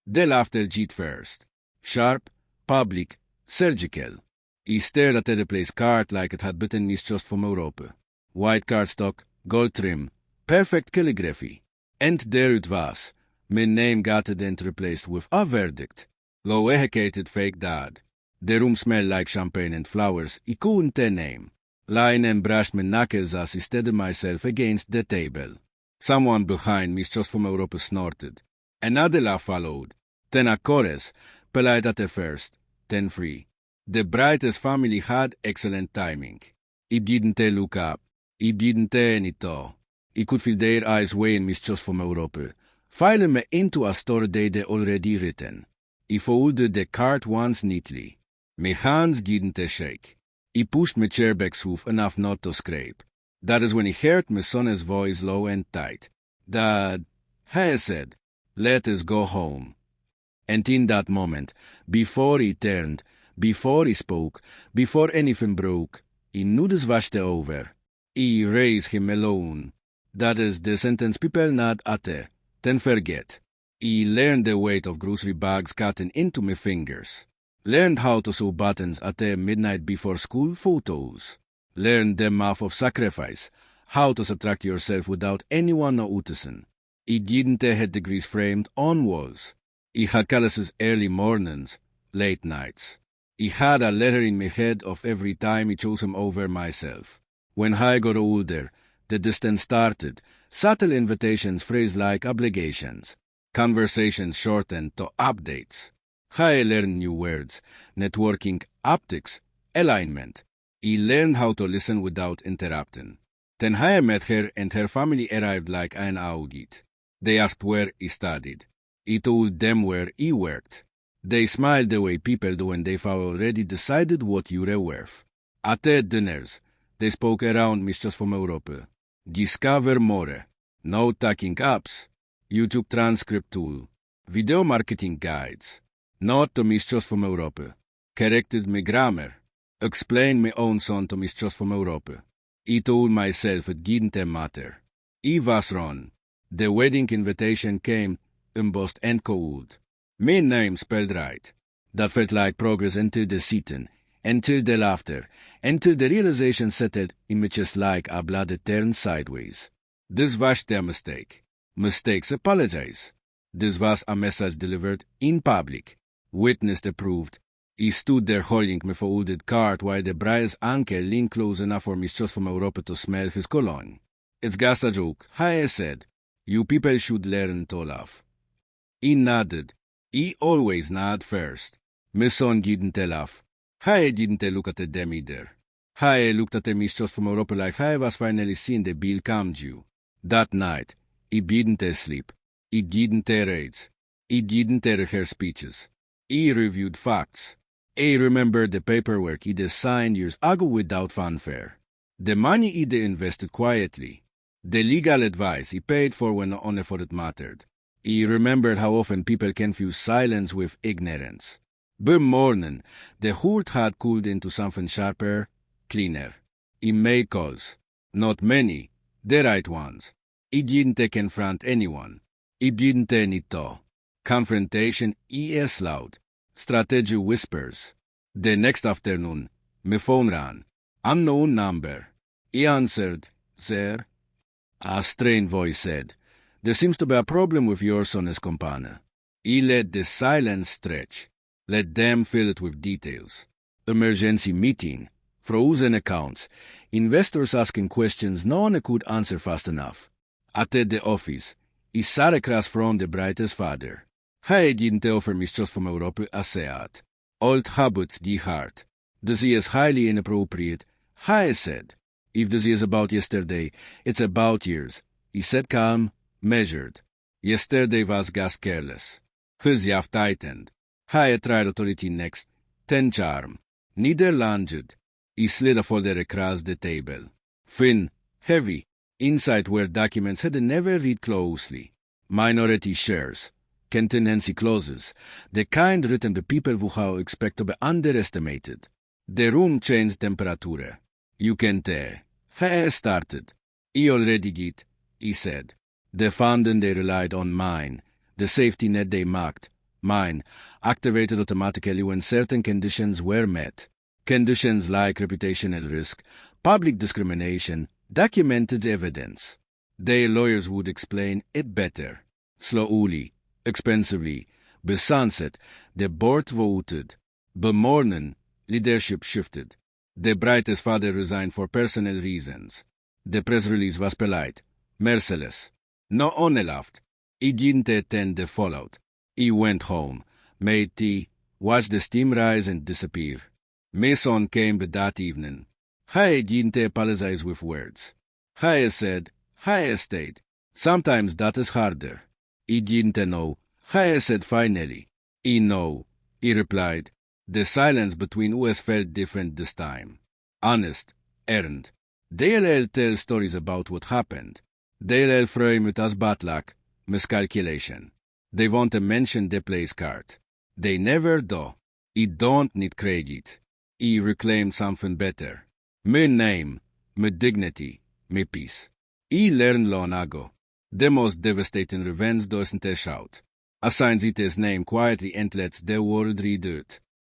The laughter jet first. Sharp, public, surgical. He stared at the place card like it had bitten me just from Europe. White cardstock, gold trim, perfect calligraphy. And there it was. My name got it and replaced with a verdict. Low-educated fake dad. The room smelled like champagne and flowers. I couldn't name. Lying and brushed my knuckles as I steadied myself against the table. Someone behind me just from Europe snorted. Another laugh followed. Then a chorus, polite at the first, then free. The brightest family had excellent timing. I didn't look up. I didn't any thought. I could feel their eyes weighing me just from Europe, filing me into a story they'd already written. I folded the card once neatly. My hands didn't shake. I pushed my chair back smooth enough not to scrape. That is when I heard my son's voice low and tight. Dad, I said, let us go home. And in that moment, before he turned, before he spoke, before anything broke, he knew this was over. He raised him alone. That is the sentence people nod at, then forget. He learned the weight of grocery bags cutting into my fingers. Learned how to sew buttons at the midnight before school photos. Learned the math of sacrifice, how to subtract yourself without anyone noticing. He didn't have degrees framed on walls. He had calluses early mornings, late nights. He had a letter in my head of every time he chose him over myself. When I got older, the distance started. Subtle invitations phrased like obligations. Conversations shortened to updates. I learned new words, networking, optics, alignment. He learned how to listen without interrupting. Then I met her and her family arrived like an audit. They asked where he studied. He told them where he worked. They smiled the way people do when they've already decided what you're worth. At their dinners, they spoke around me just from Europe. Discover more. Note taking apps. YouTube transcript tool. Video marketing guides. Not to me just from Europe. Corrected my grammar. Explained my own son to me just from Europe. I told myself it didn't matter. I was wrong. The wedding invitation came, embossed and cold. My name spelled right. That felt like progress until the sitting, until the laughter, until the realization settled in me just like a blood turned sideways. This was their mistake. Mistakes apologize. This was a message delivered in public. Witnessed approved. He stood there holding my folded card while the bride's uncle leaned close enough for me just from Europe to smell his cologne. It's just a joke, I said. You people should learn to laugh. He nodded. He always nod first. My son didn't laugh. I didn't look at them either. I looked at them just from Europe like I was finally seeing the bill come due. That night, he didn't sleep. He didn't rage. He didn't rehearse speeches. He reviewed facts. He remembered the paperwork he signed years ago without fanfare. The money he invested quietly. The legal advice he paid for when only for it mattered. He remembered how often people confuse silence with ignorance. By morning, the hurt had cooled into something sharper, cleaner. He made calls. Not many, the right ones. He didn't confront anyone. He didn't need to. Confrontation is loud. Strategy whispers. The next afternoon, my phone rang. Unknown number. He answered, "Sir." A strained voice said, "There seems to be a problem with your son's companion." He let the silence stretch. Let them fill it with details. Emergency meeting. Frozen accounts. Investors asking questions no one could answer fast enough. At the office, he sat across from the bride's father. I didn't offer me just from Europe a seat. Old habits die hard. This is highly inappropriate. I said, if this is about yesterday, it's about years. He said calm, measured. Yesterday was just careless. His yacht tightened. I tried authority next. Ten charm. Neither lunged. He slid a folder across the table. Thin, heavy. Inside were documents had never read closely. Minority shares. Contingency clauses. The kind written by people who how expect to be underestimated. The room changed temperature. You can tell. I started. He already did, he said. The funding they relied on mine. The safety net they mocked. mine, activated automatically when certain conditions were met. Conditions like reputational risk, public discrimination, documented evidence. Their lawyers would explain it better. Slowly, expensively, by sunset, the board voted. By morning, leadership shifted. The brightest father resigned for personal reasons. The press release was polite, merciless. No one laughed. He didn't attend the fallout. He went home, made tea, watched the steam rise and disappear. My son came that evening. I didn't apologize with words. I said, I stayed. Sometimes that is harder. He didn't know. I said finally. He know. He replied. The silence between us felt different this time. Honest, earned. They'll tell stories about what happened. They'll frame it as bad luck, miscalculation. They want to mention the place card. They never do. He don't need credit. He reclaimed something better. My name, my dignity, my peace. He learned long ago. The most devastating revenge doesn't shout. Assigns it his name quietly and lets the world redo it.